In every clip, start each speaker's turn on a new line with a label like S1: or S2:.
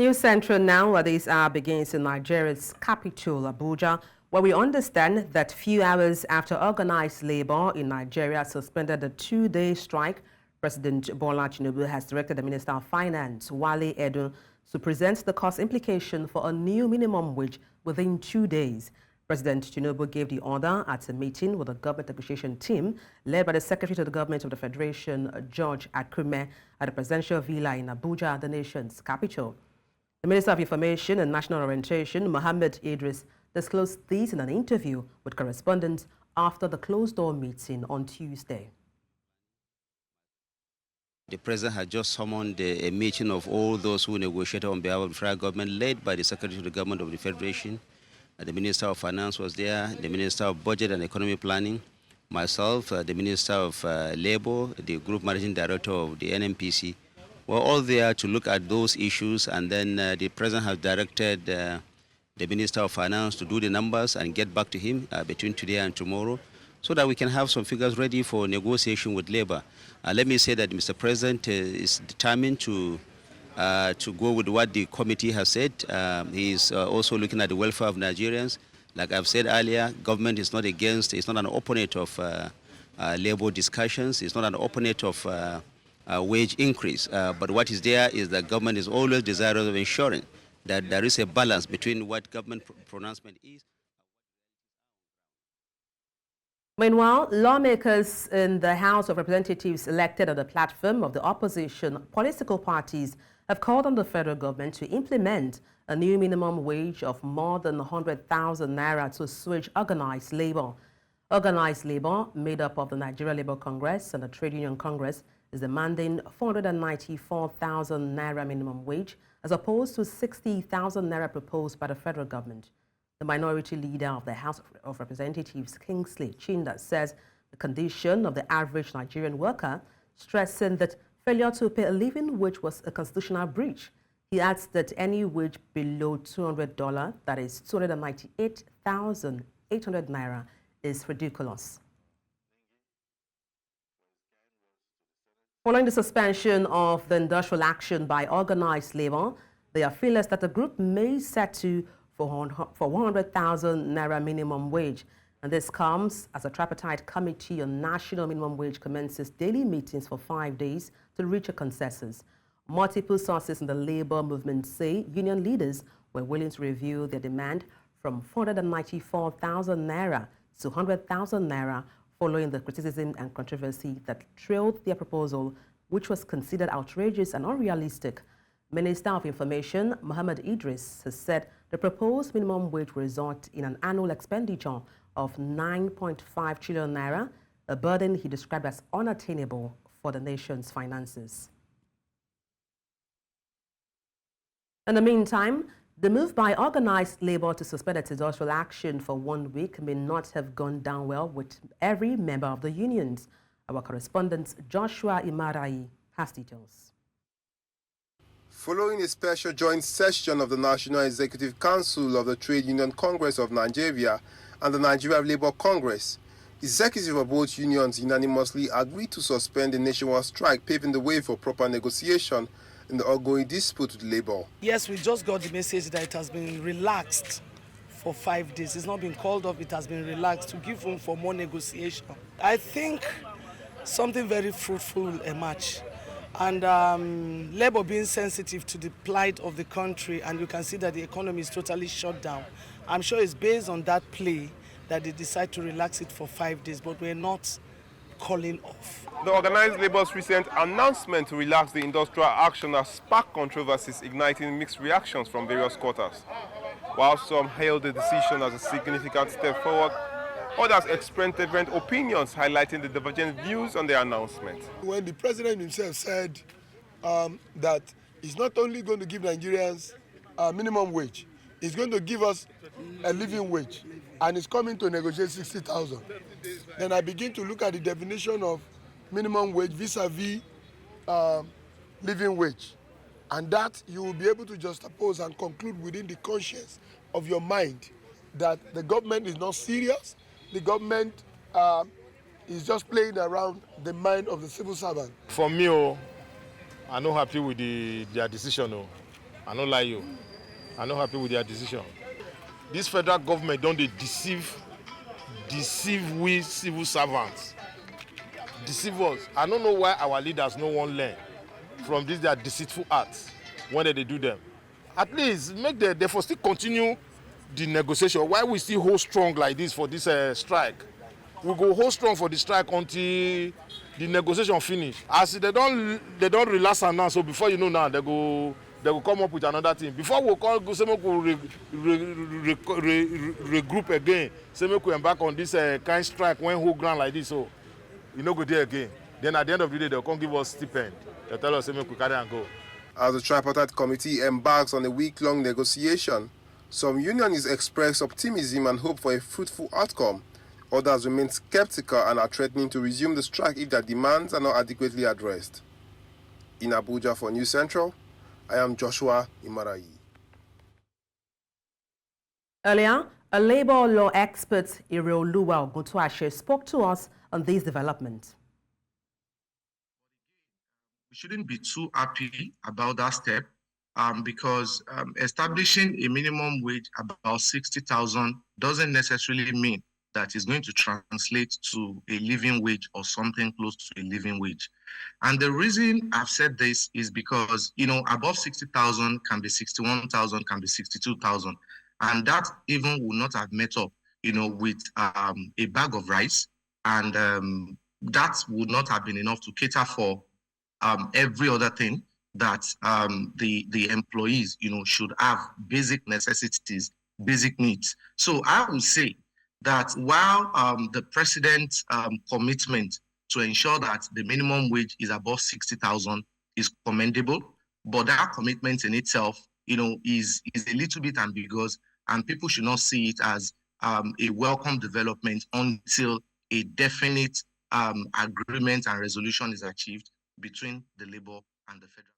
S1: News Central now at this hour begins in Nigeria's capital, Abuja, where we understand that few hours after organized labor in Nigeria suspended a two-day strike, President Bola Tinubu has directed the Minister of Finance, Wale Edun, to present the cost implication for a new minimum wage within 2 days. President Tinubu gave the order at a meeting with the government negotiation team led by the Secretary to the Government of the Federation, George Akume, at the presidential villa in Abuja, the nation's capital. The Minister of Information and National Orientation, Mohammed Idris, disclosed this in an interview with correspondents after the closed-door meeting on Tuesday.
S2: The President had just summoned a meeting of all those who negotiated on behalf of the federal government, led by the Secretary to the Government of the Federation. The Minister of Finance was there, the Minister of Budget and Economic Planning, myself, the Minister of Labor, the Group Managing Director of the NMPC. We're all there to look at those issues, and then the President has directed the Minister of Finance to do the numbers and get back to him between today and tomorrow, so that we can have some figures ready for negotiation with labor. Let me say that Mr. President is determined to go with what the committee has said. He is also looking at the welfare of Nigerians. Like I've said earlier, government is not against, it's not an opponent of labor discussions, it's not an opponent of wage increase. But what is there is that government is always desirous of ensuring that there is a balance between what government pronouncement is.
S1: Meanwhile, lawmakers in the House of Representatives elected on the platform of the opposition political parties have called on the federal government to implement a new minimum wage of more than 100,000 naira to assuage organized labor. Organized labor, made up of the Nigeria Labour Congress and the Trade Union Congress, is demanding 494,000 naira minimum wage as opposed to 60,000 naira proposed by the federal government. The minority leader of the House of Representatives, Kingsley Chinda, says the condition of the average Nigerian worker, stressing that failure to pay a living wage was a constitutional breach. He adds that any wage below $200, that is 298,800 naira, is ridiculous. Following the suspension of the industrial action by organized labor, they are fearless that the group may settle for 100,000 naira minimum wage. And this comes as a tripartite committee on national minimum wage commences daily meetings for 5 days to reach a consensus. Multiple sources in the labor movement say union leaders were willing to review their demand from 494,000 naira to 100,000 naira following the criticism and controversy that trailed their proposal, which was considered outrageous and unrealistic. Minister of Information, Mohammed Idris, has said the proposed minimum wage will result in an annual expenditure of 9.5 trillion naira, a burden he described as unattainable for the nation's finances. In the meantime, the move by organized labor to suspend its industrial action for 1 week may not have gone down well with every member of the unions. Our correspondent Joshua Imarai has details.
S3: Following a special joint session of the National Executive Council of the Trade Union Congress of Nigeria and the Nigeria Labour Congress, executives of both unions unanimously agreed to suspend the nationwide strike, paving the way for proper negotiation in the ongoing dispute with labour.
S4: Yes, we just got the message that it has been relaxed for 5 days. It's not been called off, it has been relaxed to give room for more negotiation. I think something very fruitful emerged. And Labour being sensitive to the plight of the country, and you can see that the economy is totally shut down. I'm sure it's based on that play that they decide to relax it for 5 days, but we're not calling off.
S3: The organised labour's recent announcement to relax the industrial action has sparked controversies, igniting mixed reactions from various quarters. While some hailed the decision as a significant step forward, others expressed different opinions, highlighting the divergent views on the announcement.
S5: When the president himself said that he's not only going to give Nigerians a minimum wage, he's going to give us a living wage, and he's coming to negotiate 60,000. Then I begin to look at the definition of minimum wage vis-a-vis living wage, and that you will be able to juxtapose and conclude within the conscience of your mind that the government is not serious. The government is just playing around the mind of the civil servant.
S6: For me, I'm not happy with their decision. I don't lie you. I'm not happy with their decision. This federal government don't they deceive we civil servants. Deceive us. I don't know why our leaders no one learn from this their deceitful acts when they do them. At least make they for still continue the negotiation. Why we still hold strong like this for this strike? We go hold strong for the strike until the negotiation finish. As they don't relax and now, so before you know now they go come up with another thing. Before we go say make we regroup again, say make we embark on this kind strike when whole ground like this, so you know go there again. Then at the end of the day they'll come give us stipend. They tell us say make we carry and go.
S3: As the tripartite committee embarks on a week-long negotiation, some unions express optimism and hope for a fruitful outcome. Others remain skeptical and are threatening to resume the strike if their demands are not adequately addressed. In Abuja for News Central, I am Joshua Imarayi.
S1: Earlier, a labor law expert, Ireoluwa Oguntuashe, spoke to us on these developments.
S7: We shouldn't be too happy about that step because establishing a minimum wage about 60,000 doesn't necessarily mean that it's going to translate to a living wage or something close to a living wage. And the reason I've said this is because, above 60,000 can be 61,000, can be 62,000. And that even will not have met up, with a bag of rice. And that would not have been enough to cater for every other thing that the employees, should have: basic necessities, basic needs. So I would say that while the president's commitment to ensure that the minimum wage is above 60,000 is commendable, but that commitment in itself, is a little bit ambiguous, and people should not see it as a welcome development until a definite agreement and resolution is achieved between the Labour and the federal.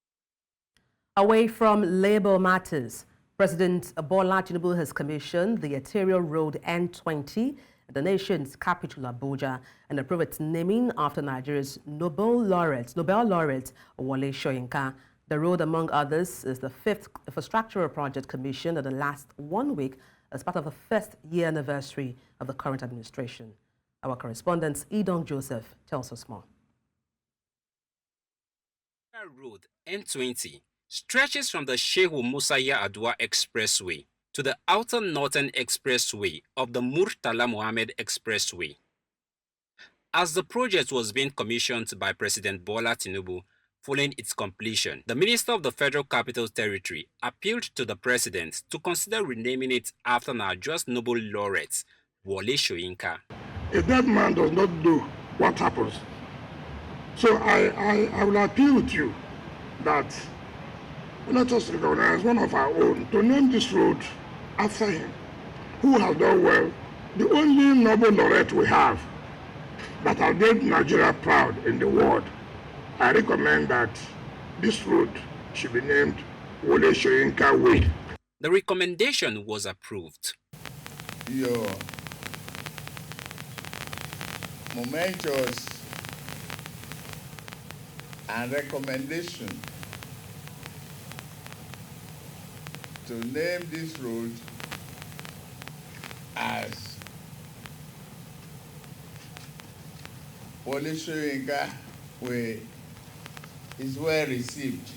S1: Away from labor matters, President Bola Tinubu has commissioned the arterial road N20 at the nation's capital, Abuja, and approved its naming after Nigeria's Nobel laureate Wole Soyinka. The road, among others, is the 5th infrastructural project commissioned in the last 1 week as part of the first year anniversary of the current administration. Our correspondent, Idong Joseph, tells us more.
S8: Road N20 stretches from the Shehu Musa Yar'Adua Expressway to the Outer Northern Expressway of the Murtala Mohammed Expressway. As the project was being commissioned by President Bola Tinubu following its completion, the Minister of the Federal Capital Territory appealed to the President to consider renaming it after Nigeria's Nobel laureate Wole Soyinka.
S9: A dead man does not know what happens. So I will appeal to you that let us recognize one of our own to name this road after him, who has done well, the only Nobel laureate we have that has made Nigeria proud in the world. I recommend that this road should be named Wole Soyinka Way.
S8: The recommendation was approved.
S10: Your momentous and recommendation to name this road as Wole Soyinka Way is well received.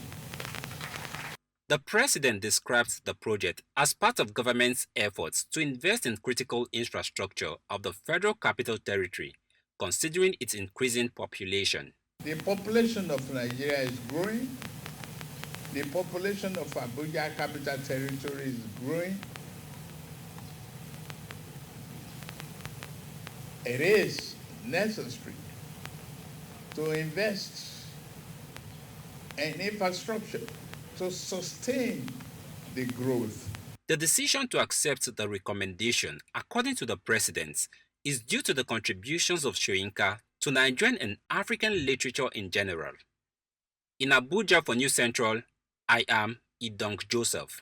S8: The President described the project as part of government's efforts to invest in critical infrastructure of the Federal Capital Territory, considering its increasing population.
S10: The population of Nigeria is growing. The population of Abuja Capital Territory is growing. It is necessary to invest in infrastructure to sustain the growth.
S8: The decision to accept the recommendation, according to the President, is due to the contributions of Soyinka to Nigerian and African literature in general. In Abuja for News Central, I am Idong Joseph.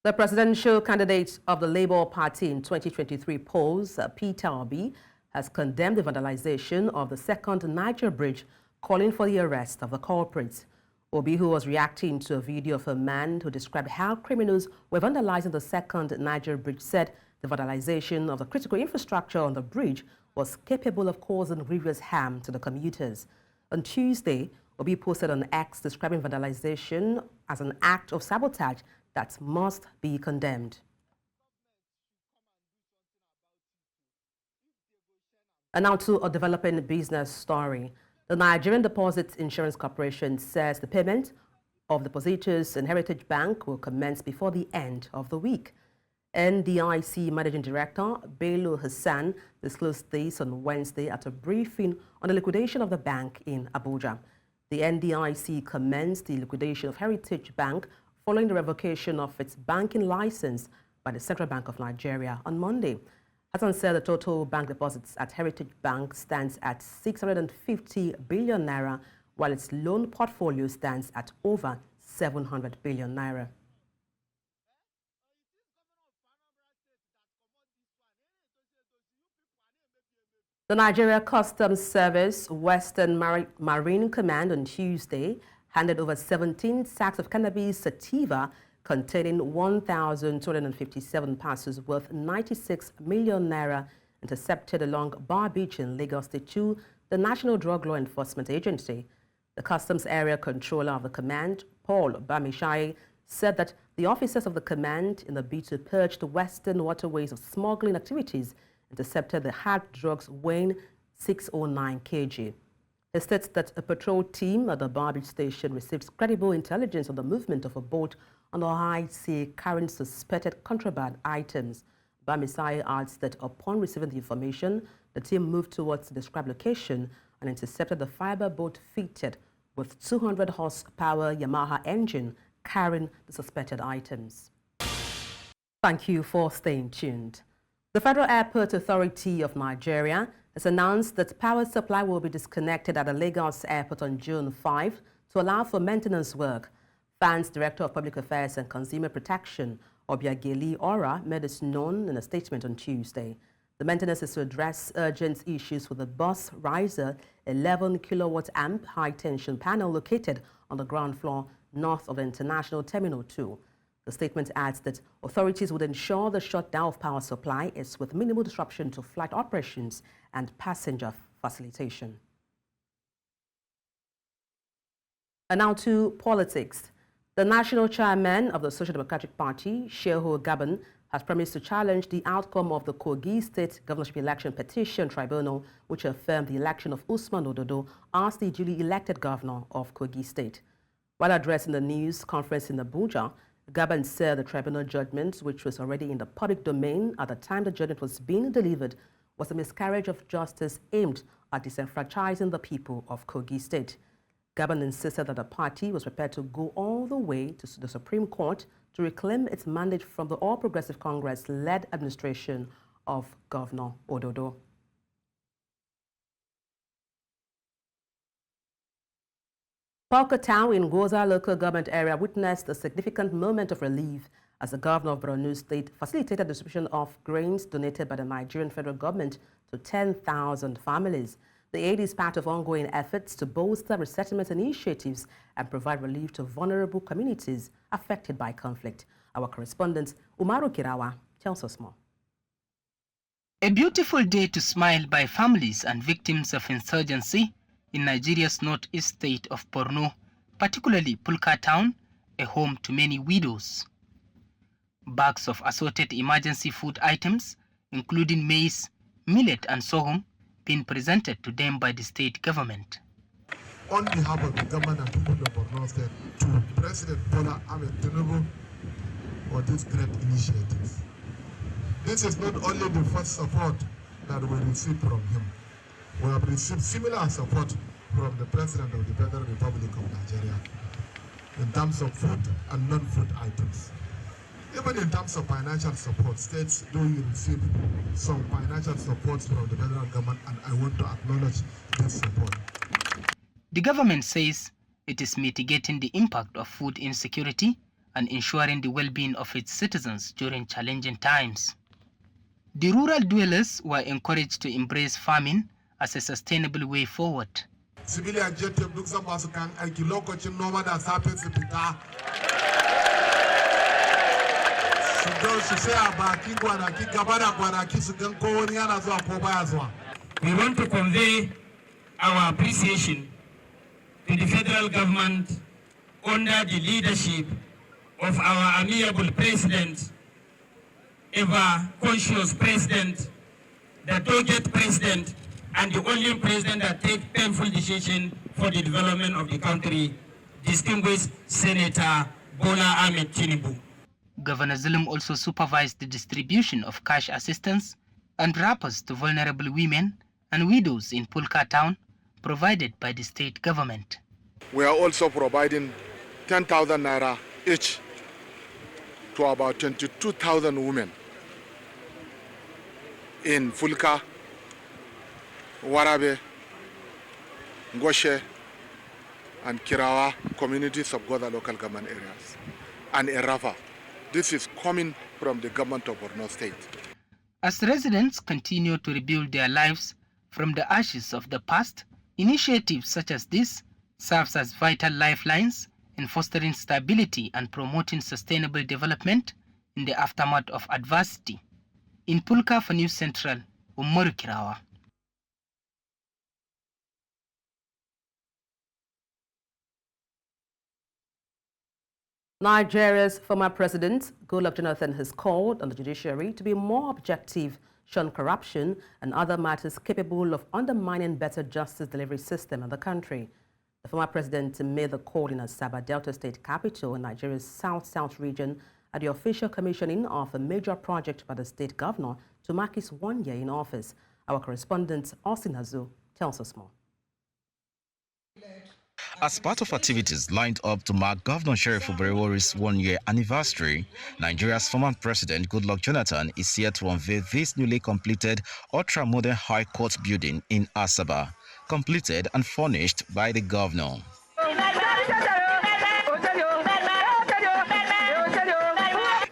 S1: The presidential candidate of the Labour Party in 2023 polls, Peter Obi, has condemned the vandalization of the second Niger Bridge, calling for the arrest of the culprits. Obi, who was reacting to a video of a man who described how criminals were vandalizing the second Niger bridge, said the vandalization of the critical infrastructure on the bridge was capable of causing grievous harm to the commuters. On Tuesday, Obi posted on X describing vandalization as an act of sabotage that must be condemned. And now to a developing business story. The Nigerian Deposit Insurance Corporation says the payment of depositors in Heritage Bank will commence before the end of the week. NDIC Managing Director Bello Hassan disclosed this on Wednesday at a briefing on the liquidation of the bank in Abuja. The NDIC commenced the liquidation of Heritage Bank following the revocation of its banking license by the Central Bank of Nigeria on Monday. Hassan said the total bank deposits at Heritage Bank stands at 650 billion naira, while its loan portfolio stands at over 700 billion naira. The Nigeria Customs Service Western Marine Command on Tuesday handed over 17 sacks of cannabis sativa containing 1,257 parcels worth 96 million naira intercepted along Bar Beach in Lagos State to the National Drug Law Enforcement Agency. The Customs Area Controller of the command, Paul Bamishai, said that the officers of the command, in the bid to purge the western waterways of smuggling activities, intercepted the hard drugs weighing 609 kg. He states that a patrol team at the Bar Beach station received credible intelligence on the movement of a boat on the high sea carrying suspected contraband items. Bamisai adds that upon receiving the information, the team moved towards the described location and intercepted the fiber boat fitted with 200 horsepower Yamaha engine carrying the suspected items. Thank you for staying tuned. The Federal Airport Authority of Nigeria has announced that power supply will be disconnected at the Lagos Airport on June 5 to allow for maintenance work. FAN's Director of Public Affairs and Consumer Protection, Obiageli Ora, made this known in a statement on Tuesday. The maintenance is to address urgent issues with the bus riser 11 kilowatt amp high-tension panel located on the ground floor north of the International Terminal 2. The statement adds that authorities would ensure the shutdown of power supply is with minimal disruption to flight operations and passenger facilitation. And now to politics. The national chairman of the Social Democratic Party, Shehu Gaban, has promised to challenge the outcome of the Kogi State Governorship Election Petition Tribunal, which affirmed the election of Usman Ododo as the duly elected governor of Kogi State. While addressing the news conference in Abuja, Gaban said the tribunal judgment, which was already in the public domain at the time the judgment was being delivered, was a miscarriage of justice aimed at disenfranchising the people of Kogi State. Gaban insisted that the party was prepared to go all the way to the Supreme Court to reclaim its mandate from the All Progressive Congress-led administration of Governor Ododo. Palkatau in Goza local government area witnessed a significant moment of relief as the governor of Borno State facilitated the distribution of grains donated by the Nigerian federal government to 10,000 families. The aid is part of ongoing efforts to bolster resettlement initiatives and provide relief to vulnerable communities affected by conflict. Our correspondent, Umaru Kirawa, tells us more.
S11: A beautiful day to smile by families and victims of insurgency in Nigeria's northeast state of Borno, particularly Pulka town, a home to many widows. Bags of assorted emergency food items, including maize, millet and sorghum, being presented to them by the state government.
S12: On behalf of the government and people of Borno State, to President Bola Tinubu for this great initiative. This is not only the first support that we received from him. We have received similar support from the President of the Federal Republic of Nigeria in terms of food and non-food items. Even in terms of financial support, states do receive some financial support from the federal government, and I want to acknowledge this support.
S11: The government says it is mitigating the impact of food insecurity and ensuring the well-being of its citizens during challenging times. The rural dwellers were encouraged to embrace farming as a sustainable way forward.
S12: civilian jet duk zan ba su kan aiki lokacin noma da safe su fita su ga su sai a bakin gwanaki gaba da gwanaki su gan ko wani yana zuwa ko baya zuwa.
S13: We want to convey our appreciation to the federal government under the leadership of our amiable president, ever conscious president, the target president, and the only president that takes painful decisions for the development of the country, distinguished Senator Bola Tinubu.
S11: Governor Zulum also supervised the distribution of cash assistance and wrappers to vulnerable women and widows in Pulka town, provided by the state government.
S5: We are also providing 10,000 naira each to about 22,000 women in Fulka, Warabe, Ngoshe, and Kirawa communities of Goda local government areas, and Erafa. This is coming from the government of Borno State.
S11: As residents continue to rebuild their lives from the ashes of the past, initiatives such as this serves as vital lifelines in fostering stability and promoting sustainable development in the aftermath of adversity. In Pulka for News Central, Umaru Kirawa.
S1: Nigeria's former president, Goodluck Jonathan, has called on the judiciary to be more objective, shun corruption and other matters capable of undermining better justice delivery system in the country. The former president made the call in Asaba, Delta State capital in Nigeria's south-south region at the official commissioning of a major project by the state governor to mark his 1 year in office. Our correspondent, Austin Azu, tells us more.
S14: As part of activities lined up to mark Governor Sheriff Oberewori's 1 year anniversary, Nigeria's former president Goodluck Jonathan is here to unveil this newly completed ultra-modern High Court building in Asaba, completed and furnished by the governor.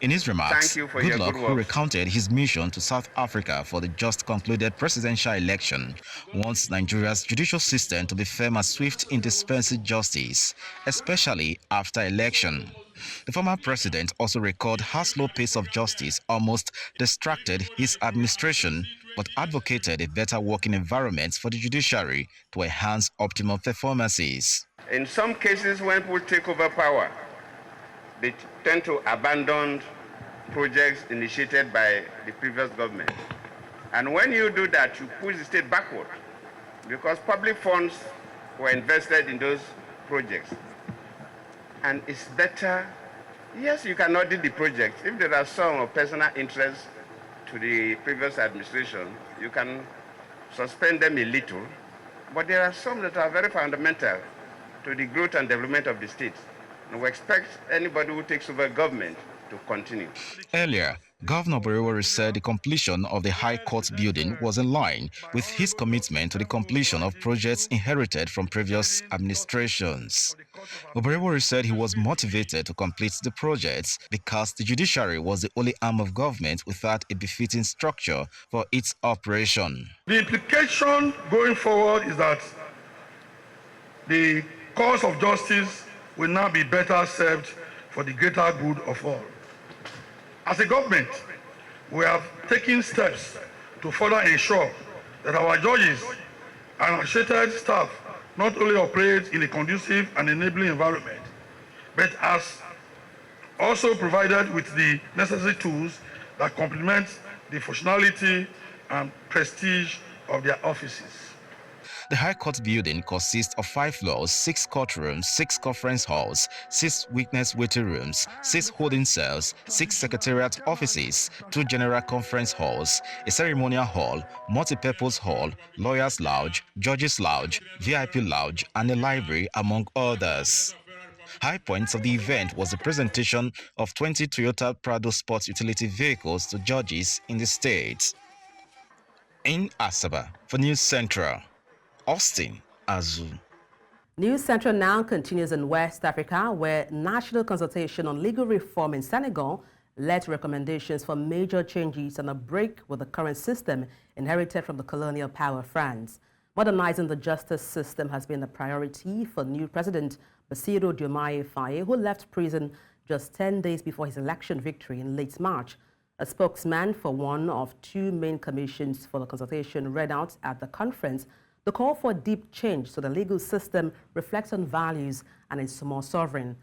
S14: In his remarks, Goodluck, who recounted his mission to South Africa for the just concluded presidential election, wants Nigeria's judicial system to be firm and swift in dispensing justice, especially after election. The former president also recalled how slow pace of justice almost distracted his administration, but advocated a better working environment for the judiciary to enhance optimum performances.
S15: In some cases, when people take over power, they tend to abandon projects initiated by the previous government. And when you do that, you push the state backward because public funds were invested in those projects. And it's better, yes, you can audit the project. If there are some of personal interest to the previous administration, you can suspend them a little, but there are some that are very fundamental to the growth and development of the state. And we expect anybody who takes over government to continue.
S14: Earlier, Governor Oberewori said the completion of the High Court building was in line with his commitment to the completion of projects inherited from previous administrations. Oberewori said he was motivated to complete the projects because the judiciary was the only arm of government without a befitting structure for its operation.
S9: The implication going forward is that the cause of justice will now be better served for the greater good of all. As a government, we have taken steps to further ensure that our judges and associated staff not only operate in a conducive and enabling environment, but as also provided with the necessary tools that complement the functionality and prestige of their offices.
S14: The High Court building consists of 5 floors, 6 courtrooms, 6 conference halls, 6 witness waiting rooms, 6 holding cells, 6 secretariat offices, 2 general conference halls, a ceremonial hall, multi-purpose hall, lawyers' lounge, judges' lounge, VIP lounge, and a library, among others. High points of the event was the presentation of 20 Toyota Prado sports utility vehicles to judges in the state. In Asaba, for News Central, Austin Azu.
S1: News Central now continues in West Africa, where national consultation on legal reform in Senegal led to recommendations for major changes and a break with the current system inherited from the colonial power France. Modernizing the justice system has been a priority for new President Bassirou Diomaye Faye, who left prison just 10 days before his election victory in late March. A spokesman for one of two main commissions for the consultation read out at the conference the call for deep change so the legal system reflects on values and is more sovereign.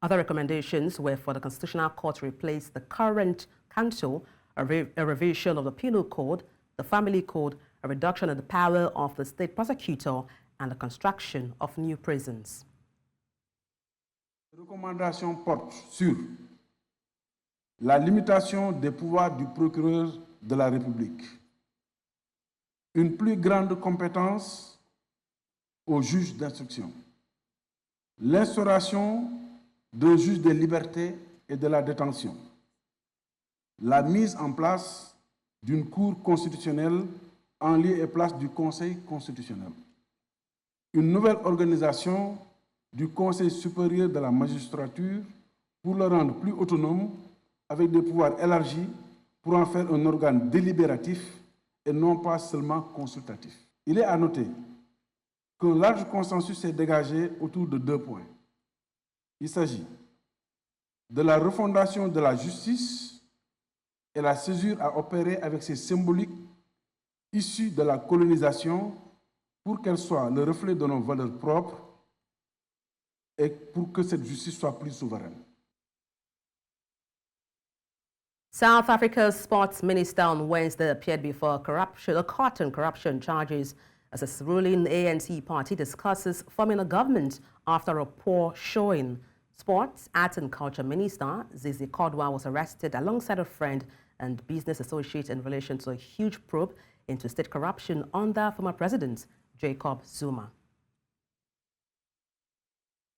S1: Other recommendations were for the Constitutional Court to replace the current council, a revision of the Penal Code, the Family Code, a reduction in the power of the state prosecutor, and the construction of new prisons.
S16: Les recommandations portent sur la limitation des pouvoirs du procureur de la République, une plus grande compétence aux juges d'instruction, l'instauration de juges des libertés et de la détention, la mise en place d'une cour constitutionnelle en lieu et place du Conseil constitutionnel, une nouvelle organisation du Conseil supérieur de la magistrature pour le rendre plus autonome avec des pouvoirs élargis pour en faire un organe délibératif et non pas seulement consultatif. Il est à noter qu'un large consensus s'est dégagé autour de 2 points. Il s'agit de la refondation de la justice et la césure à opérer avec ces symboliques issus de la colonisation pour qu'elle soit le reflet de nos valeurs propres et pour que cette justice soit plus souveraine.
S1: South Africa's sports minister on Wednesday appeared before a court on corruption charges as its ruling ANC party discusses forming a government after a poor showing. Sports, Arts and Culture Minister Zizi Kodwa was arrested alongside a friend and business associate in relation to a huge probe into state corruption under former President Jacob Zuma.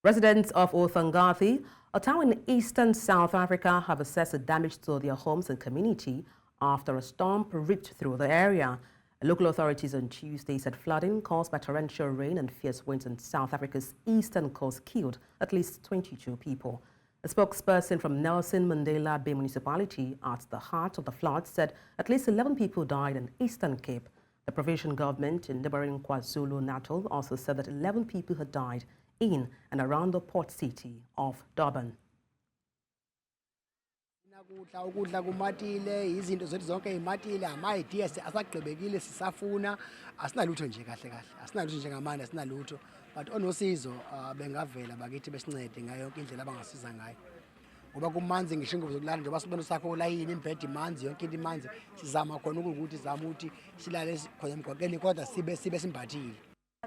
S1: Residents of Othangathi, a town in eastern South Africa, have assessed the damage to their homes and community after a storm ripped through the area. Local authorities on Tuesday said flooding caused by torrential rain and fierce winds in South Africa's eastern coast killed at least 22 people. A spokesperson from Nelson Mandela Bay Municipality at the heart of the flood said at least 11 people died in Eastern Cape. The provincial government in neighboring KwaZulu-Natal also said that 11 people had died in and around the port city of Durban.
S17: Ukudla kumatile izinto zethu zonke imatile ama-ideas asagqibekile sisafuna asinalutho nje kahle asinalutho njengamanje asinalutho but onosizo bengavela bakithi besincede ngayo yonke indlela abangasiza ngayo ngoba kumanzi ngisho ingubo zokulala njengoba sibona sakho ulayini imbhedi imanzi yonke into imanzi sizama khona ukuthi zama ukuthi silale khona emgwaqeni kodwa sibe simbathile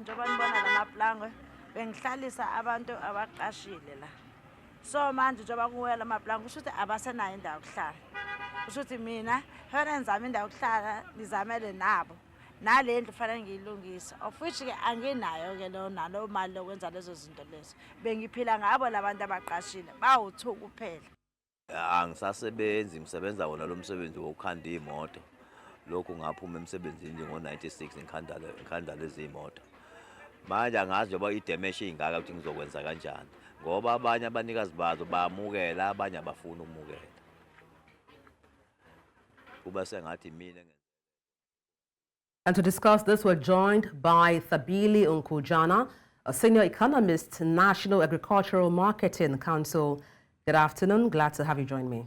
S18: njengoba nibona lamaplangwe bengihlalisa abantu abaqashile la so manje njengoba kuwela amaplanga kusho ukuthi abasenayo indawo yokuhlala kusho ukuthi mina hona ngizama indawo yokuhlala ngizamele nabo nale ndlu fanele ngiyilungisa of which ke anginayo ke nalo mali lokwenza lezo zinto lezo bengiphila ngabo labantu abaqashile bawuthuka kuphela
S19: angisasebenzi ngisebenza wona lo msebenzi wokukhanda imoto lokhu ngaphuma emsebenzini ngo96 ngikhanda lezi imoto manje angazi njengoba idamage ingaka ukuthi ngizokwenza kanjani ngoba abanye abanikazi bazo bayamukela abanye abafuna ukumukela kuba sengathi mina.
S1: And to discuss this, we're joined by Thabili Nkujana, a senior economist, National Agricultural Marketing Council. Good afternoon. Glad to have you join me.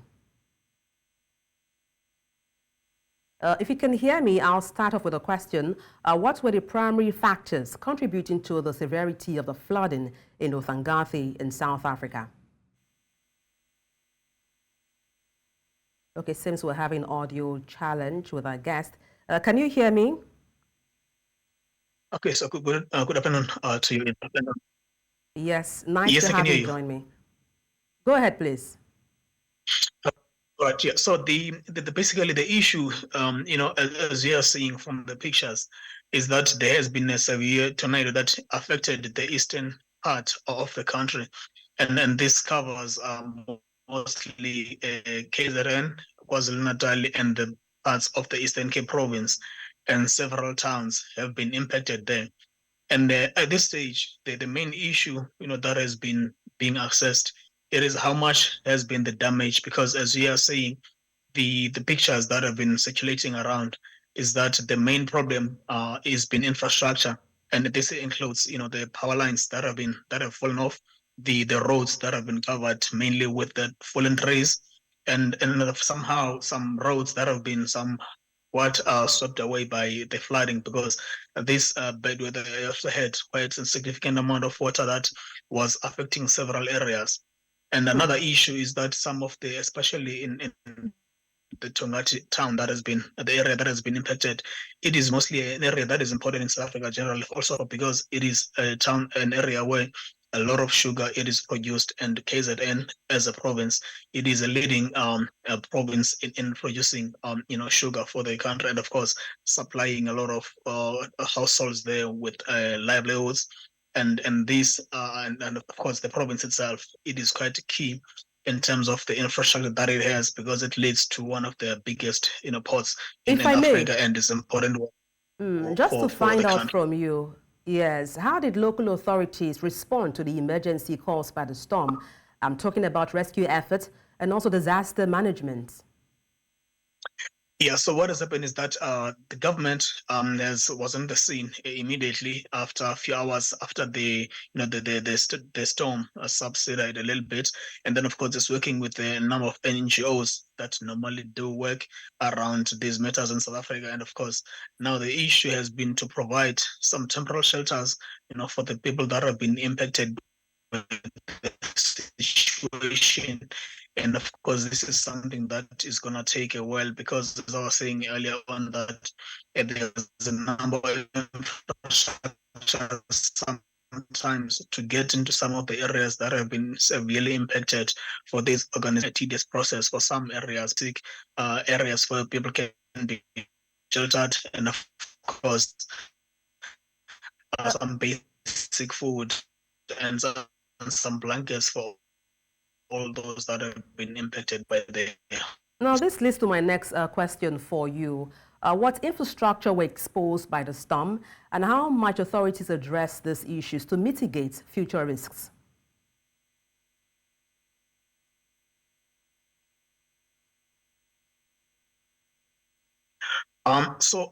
S1: If you can hear me, I'll start off with a question. What were the primary factors contributing to the severity of the flooding in Othangathi in South Africa? Okay, seems we're having audio challenge with our guest. Can you hear me?
S20: Okay, so good afternoon to you.
S1: Yes, nice to have you join me. Go ahead, please.
S20: Right, yeah. So basically the issue, as you are seeing from the pictures, is that there has been a severe tornado that affected the eastern part of the country, and this covers mostly KZN, KwaZulu-Natal, and the parts of the Eastern Cape province, and several towns have been impacted there. And at this stage, the main issue, that has been being assessed, it is how much has been the damage, because as we are saying, the pictures that have been circulating around, is that the main problem is been infrastructure, and this includes, the power lines that have fallen off, the roads that have been covered mainly with the fallen trees, and somehow some roads that have been somewhat swept away by the flooding, because this bad weather also had quite a significant amount of water that was affecting several areas. And another issue is that some of the, especially in the Tongati town that has been, the area that has been impacted, it is mostly an area that is important in South Africa generally, also because it is an area where a lot of sugar it is produced, and KZN as a province, it is a leading province in producing sugar for the country, and of course supplying a lot of households there with livelihoods, and this and of course the province itself, it is quite key in terms of the infrastructure that it has, because it leads to one of the biggest ports in Africa, and is important.
S1: Just to find out from you, yes, how did local authorities respond to the emergency caused by the storm? I'm talking about rescue efforts and also disaster management.
S20: Yeah, so what has happened is that the government was on the scene immediately after a few hours after the storm subsided a little bit, and then of course it's working with a number of NGOs that normally do work around these matters in South Africa, and of course now the issue has been to provide some temporary shelters, for the people that have been impacted by the situation. And of course, this is something that is going to take a while, because as I was saying earlier on, that there's a number of infrastructure sometimes to get into some of the areas that have been severely impacted for this organized tedious process. For some areas, areas where people can be sheltered, and of course, some basic food and some blankets for all those that have been impacted by the...
S1: Now, this leads to my next question for you. What infrastructure were exposed by the storm, and how much authorities address these issues to mitigate future risks?
S20: So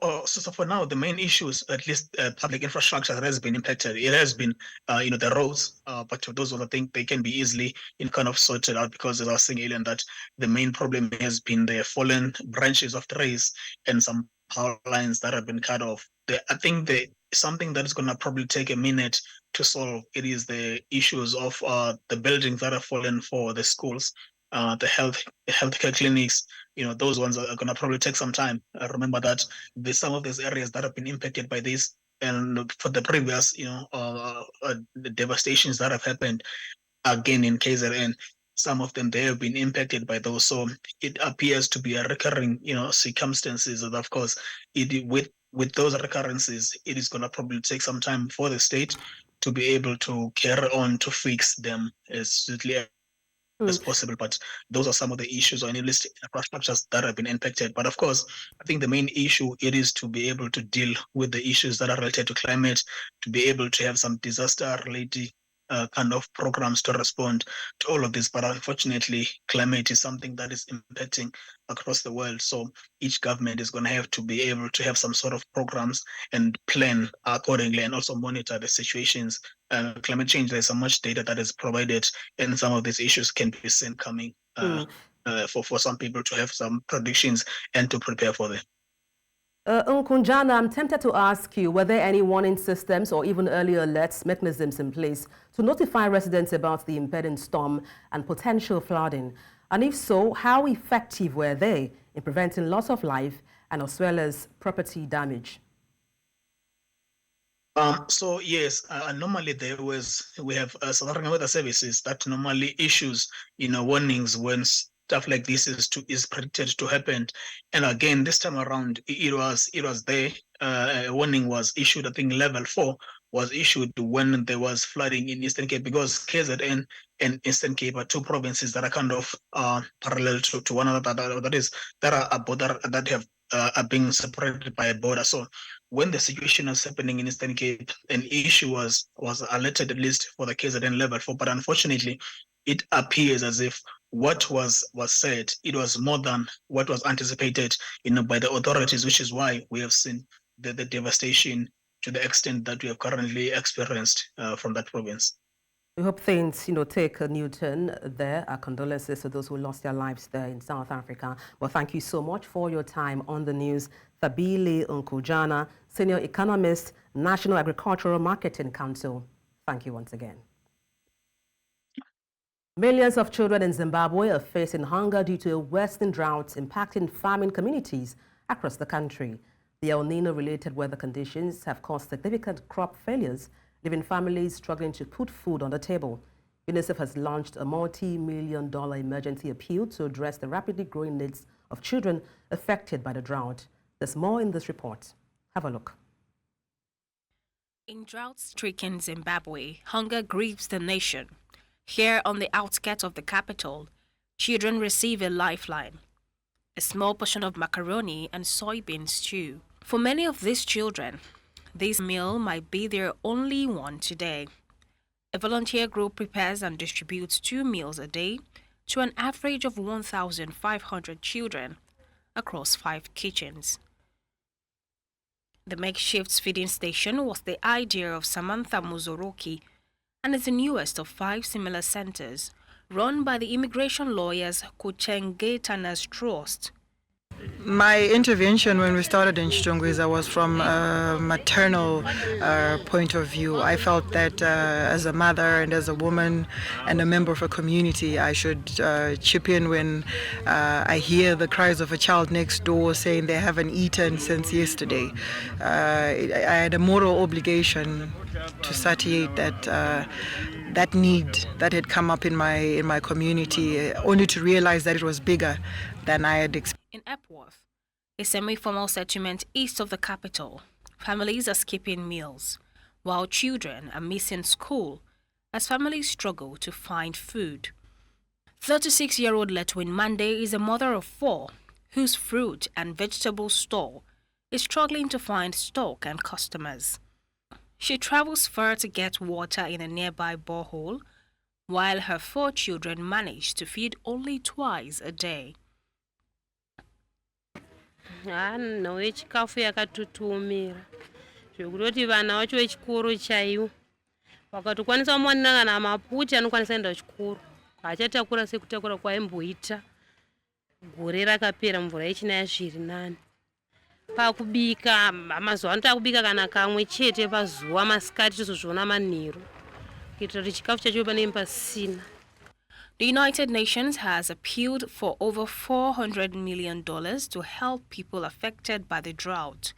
S20: for now, the main issues, at least public infrastructure that has been impacted, it has been, the roads, but those I think they can be easily kind of sorted out, because as I was saying earlier, that the main problem has been the fallen branches of trees and some power lines that have been cut off. I think something that is going to probably take a minute to solve, it is the issues of the buildings that have fallen for the schools, the healthcare clinics. Those ones are going to probably take some time. Remember that there's some of these areas that have been impacted by this, and for the previous, the devastations that have happened again in KZN, some of them, they have been impacted by those. So it appears to be a recurring, circumstances. And of course, with those recurrences, it is going to probably take some time for the state to be able to carry on to fix them as swiftly as possible. But those are some of the issues or any list infrastructures that have been impacted. But of course, I think the main issue, it is to be able to deal with the issues that are related to climate, to be able to have some disaster related kind of programs to respond to all of this. But unfortunately, climate is something that is impacting across the world. So each government is going to have to be able to have some sort of programs and plan accordingly, and also monitor the situations. Climate change, there's so much data that is provided, and some of these issues can be seen coming for some people to have some predictions and to prepare for them.
S1: Nkunjana, I'm tempted to ask you, were there any warning systems or even early alerts mechanisms in place to notify residents about the impending storm and potential flooding? And if so, how effective were they in preventing loss of life and as well as property damage?
S20: So yes, normally we have South African Weather Services that normally issues, warnings when stuff like this is predicted to happen. And again, this time around, it was there. A warning was issued. I think level 4 was issued when there was flooding in Eastern Cape, because KZN and Eastern Cape are two provinces that are kind of parallel to one another. That are being separated by a border. So when the situation was happening in Eastern Cape, an issue was alerted, at least for the KZN level 4. But unfortunately, it appears as if what was said, it was more than what was anticipated, by the authorities, which is why we have seen the devastation to the extent that we have currently experienced from that province.
S1: We hope things, take a new turn there. Our condolences to those who lost their lives there in South Africa. Well, thank you so much for your time on the news. Thabile Nkujana, Senior Economist, National Agricultural Marketing Council. Thank you once again. Millions of children in Zimbabwe are facing hunger due to a worsening drought impacting farming communities across the country. The El Nino-related weather conditions have caused significant crop failures, leaving families struggling to put food on the table. UNICEF has launched a multi-million-dollar emergency appeal to address the rapidly growing needs of children affected by the drought. There's more in this report. Have a look.
S21: In drought-stricken Zimbabwe, hunger grieves the nation. Here on the outskirts of the capital, children receive a lifeline: a small portion of macaroni and soybean stew. For many of these children, this meal might be their only one today. A volunteer group prepares and distributes 2 meals a day to an average of 1,500 children across 5 kitchens. The makeshift feeding station was the idea of Samantha Muzoroki and is the newest of 5 similar centers run by the immigration lawyers Kuchengetana's Trust.
S22: My intervention when we started in Chitungwiza was from a maternal point of view. I felt that as a mother and as a woman and a member of a community, I should chip in when I hear the cries of a child next door saying they haven't eaten since yesterday. I had a moral obligation to satiate that need that had come up in my community, only to realize that it was bigger than I had expected.
S21: In Epworth, a semi-formal settlement east of the capital, families are skipping meals, while children are missing school as families struggle to find food. 36-year-old Letwin Mande is a mother of 4 whose fruit and vegetable store is struggling to find stock and customers. She travels far to get water in a nearby borehole, while her 4 children manage to feed only twice a day.
S23: No chikafu yakatutumira zvekutoti vana vacho vechikoro chaiwo vakatokwanisa kumonana kana maputi anokwanisa enda chikoro achatakura sekutakura kwaimboita gore rakapera mvura ichinaya zviri nani pakubika mazuva ano takubika kana kamwe chete pazuva masikati tozozviona manheru kuitira kuti chikafu chacho panenge pasina.
S21: The United Nations has appealed for over $400 million to help people affected by the drought.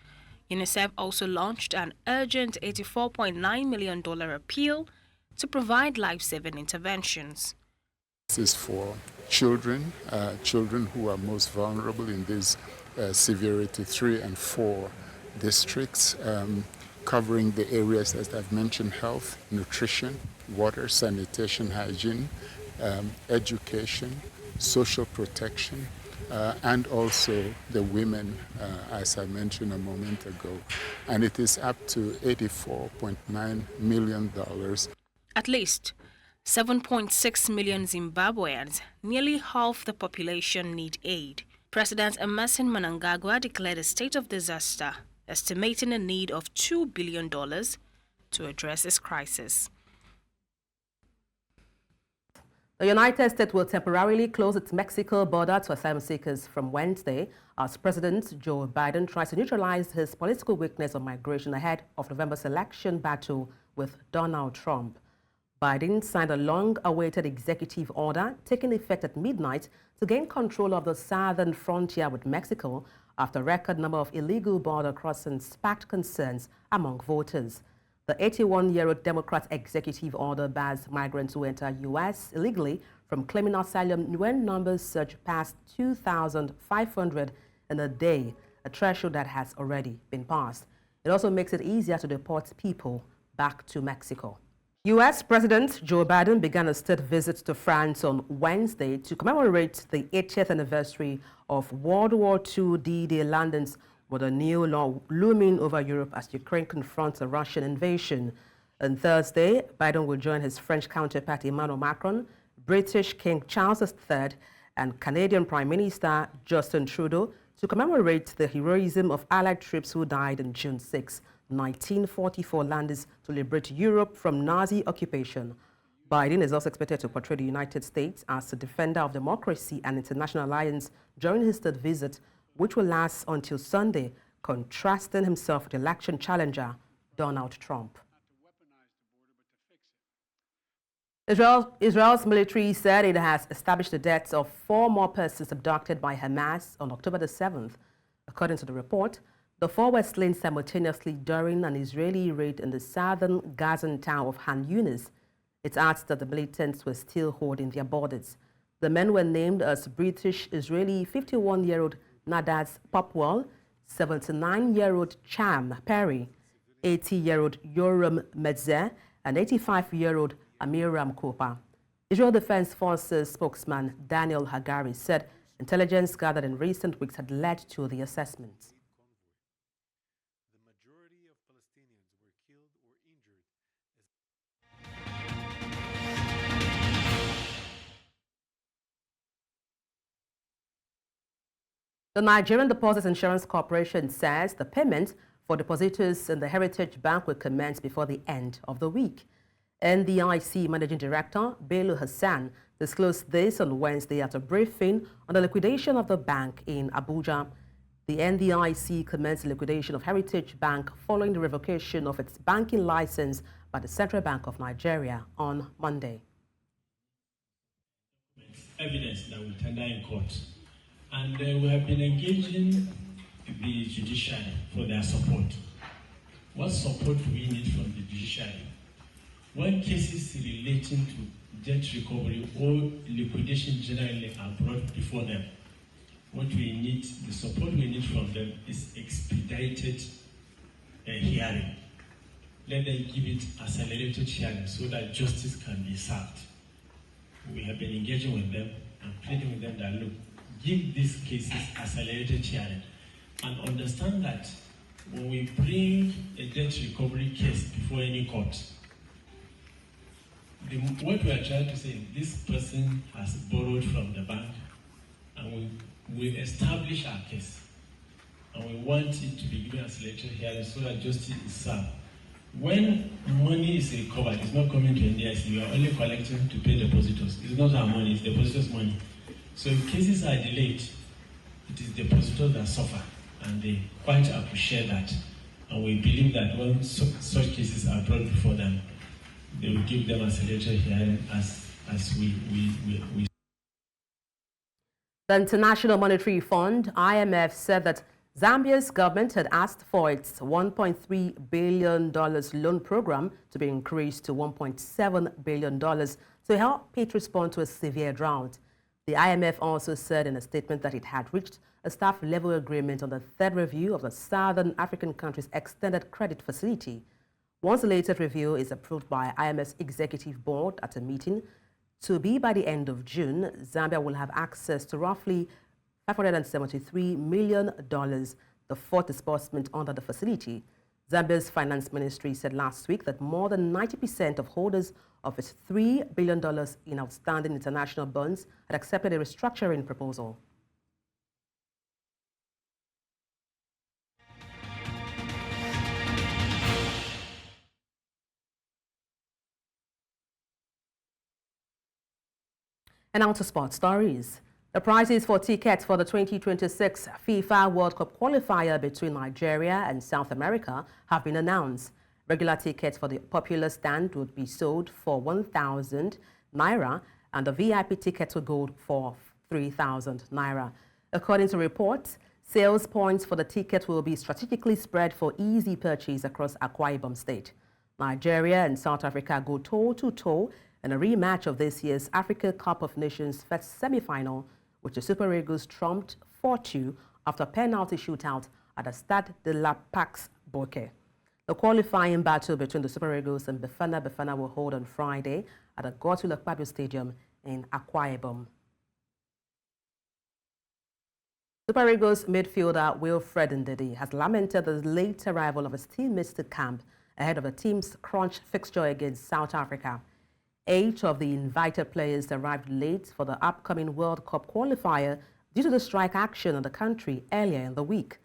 S21: UNICEF also launched an urgent $84.9 million appeal to provide life-saving interventions.
S24: This is for children, children who are most vulnerable in these severity 3 and 4 districts, covering the areas that I've mentioned: health, nutrition, water, sanitation, hygiene, education, social protection, and also the women, as I mentioned a moment ago. And it is up to $84.9 million.
S21: At least 7.6 million Zimbabweans, nearly half the population, need aid. President Emmerson Mnangagwa declared a state of disaster, estimating a need of $2 billion to address this crisis.
S1: The United States will temporarily close its Mexico border to asylum seekers from Wednesday as President Joe Biden tries to neutralize his political weakness on migration ahead of November's election battle with Donald Trump. Biden signed a long-awaited executive order taking effect at midnight to gain control of the southern frontier with Mexico after a record number of illegal border crossings sparked concerns among voters. The 81-year-old Democrat executive order bars migrants who enter U.S. illegally from claiming asylum when numbers surge past 2,500 in a day, a threshold that has already been passed. It also makes it easier to deport people back to Mexico. U.S. President Joe Biden began a state visit to France on Wednesday to commemorate the 80th anniversary of World War II D-Day landings, with a new law looming over Europe as Ukraine confronts a Russian invasion. On Thursday, Biden will join his French counterpart Emmanuel Macron, British King Charles III and Canadian Prime Minister Justin Trudeau to commemorate the heroism of Allied troops who died on June 6, 1944 landings to liberate Europe from Nazi occupation. Biden is also expected to portray the United States as a defender of democracy and international alliance during his third visit, which will last until Sunday, contrasting himself with election challenger Donald Trump. Israel's military said it has established the deaths of 4 more persons abducted by Hamas on October the 7th. According to the report, the 4 were slain simultaneously during an Israeli raid in the southern Gazan town of Han Yunis. It adds that the militants were still holding their borders. The men were named as British-Israeli 51-year-old Nadaz Popwell, 79-year-old Cham Perry, 80-year-old Yoram Metzeh, and 85-year-old Amiram Kopa. Israel Defense Forces spokesman Daniel Hagari said intelligence gathered in recent weeks had led to the assessment. The Nigerian Deposit Insurance Corporation says the payment for depositors in the Heritage Bank will commence before the end of the week. NDIC Managing Director Bello Hassan disclosed this on Wednesday at a briefing on the liquidation of the bank in Abuja. The NDIC commenced liquidation of Heritage Bank following the revocation of its banking license by the Central Bank of Nigeria on Monday.
S2: Evidence that we tender in court. And we have been engaging the judiciary for their support. What support do we need from the judiciary? When cases relating to debt recovery or liquidation generally are brought before them, what we need, the support we need from them is expedited hearing. Let them give it accelerated hearing so that justice can be served. We have been engaging with them and pleading with them that, look, give these cases accelerated hearing and understand that when we bring a debt recovery case before any court, what we are trying to say is this person has borrowed from the bank and we establish our case and we want it to be given accelerated hearing so that justice is served. When money is recovered, it's not coming to NDIC, we are only collecting to pay depositors. It's not our money, it's depositors' money. So if cases are delayed, it is depositors that suffer, and they quite appreciate that. And we believe that when such cases are brought before them, they will give them accelerated hearing as we.
S1: The International Monetary Fund, IMF, said that Zambia's government had asked for its $1.3 billion loan program to be increased to $1.7 billion to help it respond to a severe drought. The IMF also said in a statement that it had reached a staff-level agreement on the third review of the Southern African country's extended credit facility. Once the latest review is approved by IMF's executive board at a meeting to be by the end of June, Zambia will have access to roughly $573 million, the fourth disbursement under the facility. Zambia's finance ministry said last week that more than 90% of holders of its $3 billion in outstanding international bonds had accepted a restructuring proposal. And now to sports stories. The prizes for tickets for the 2026 FIFA World Cup qualifier between Nigeria and South America have been announced. Regular tickets for the popular stand would be sold for 1,000 naira and the VIP tickets would go for 3,000 naira. According to reports, sales points for the ticket will be strategically spread for easy purchase across Akwa Ibom State. Nigeria and South Africa go toe-to-toe in a rematch of this year's Africa Cup of Nations first semi-final, which the Super Eagles trumped 4-2 after a penalty shootout at the Stade de la Paix Boke. The qualifying battle between the Super Eagles and Bafana will hold on Friday at the Godswill Akpabio Stadium in Akwa Ibom. Super Eagles midfielder Wilfred Ndidi has lamented the late arrival of his teammates to camp ahead of the team's crunch fixture against South Africa. 8 of the invited players arrived late for the upcoming World Cup qualifier due to the strike action in the country earlier in the week.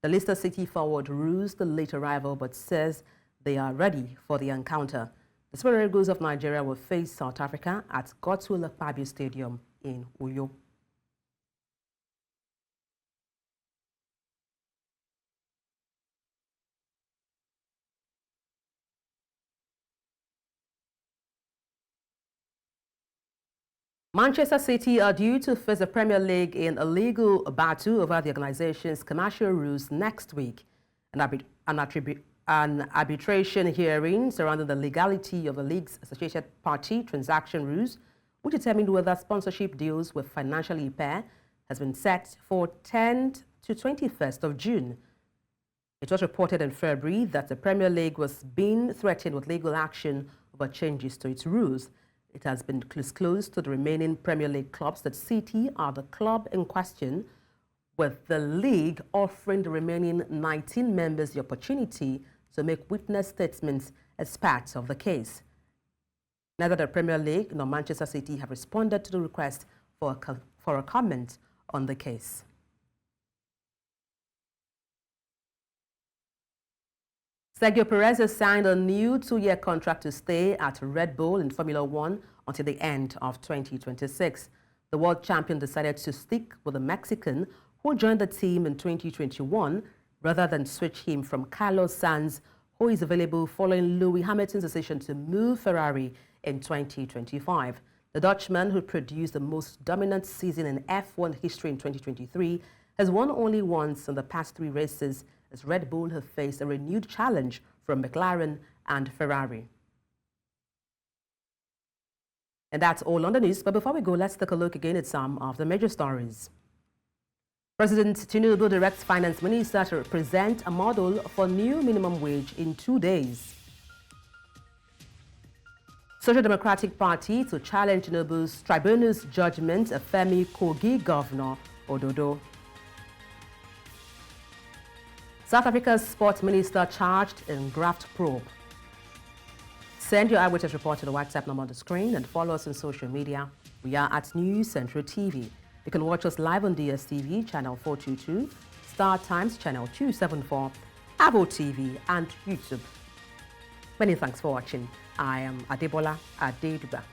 S1: The Leicester City forward rues the late arrival but says they are ready for the encounter. The Super Eagles of Nigeria will face South Africa at Godswill Akpabio Stadium in Uyo. Manchester City are due to face the Premier League in a legal battle over the organization's commercial rules next week. An arbitration hearing surrounding the legality of the league's associated party transaction rules, which determined whether sponsorship deals with financially impaired, has been set for 10th to 21st of June. It was reported in February that the Premier League was being threatened with legal action over changes to its rules. It has been disclosed to the remaining Premier League clubs that City are the club in question, with the league offering the remaining 19 members the opportunity to make witness statements as part of the case. Neither the Premier League nor Manchester City have responded to the request for a comment on the case. Sergio Perez has signed a new 2-year contract to stay at Red Bull in Formula One until the end of 2026. The world champion decided to stick with the Mexican who joined the team in 2021 rather than switch him from Carlos Sainz, who is available following Lewis Hamilton's decision to move Ferrari in 2025. The Dutchman, who produced the most dominant season in F1 history in 2023, has won only once in the past 3 races, as Red Bull have faced a renewed challenge from McLaren and Ferrari. And that's all on the news. But before we go, let's take a look again at some of the major stories. President Tinubu directs Finance Minister to present a model for new minimum wage in 2 days. Social Democratic Party to challenge Tinubu's tribunal's judgment of Femi Kogi Governor Ododo. South Africa's Sports Minister charged in graft probe. Send your eyewitness report to the WhatsApp number on the screen and follow us on social media. We are at News Central TV. You can watch us live on DSTV, channel 422, Star Times, channel 274, Avo TV, and YouTube. Many thanks for watching. I am Adebola Adeduba.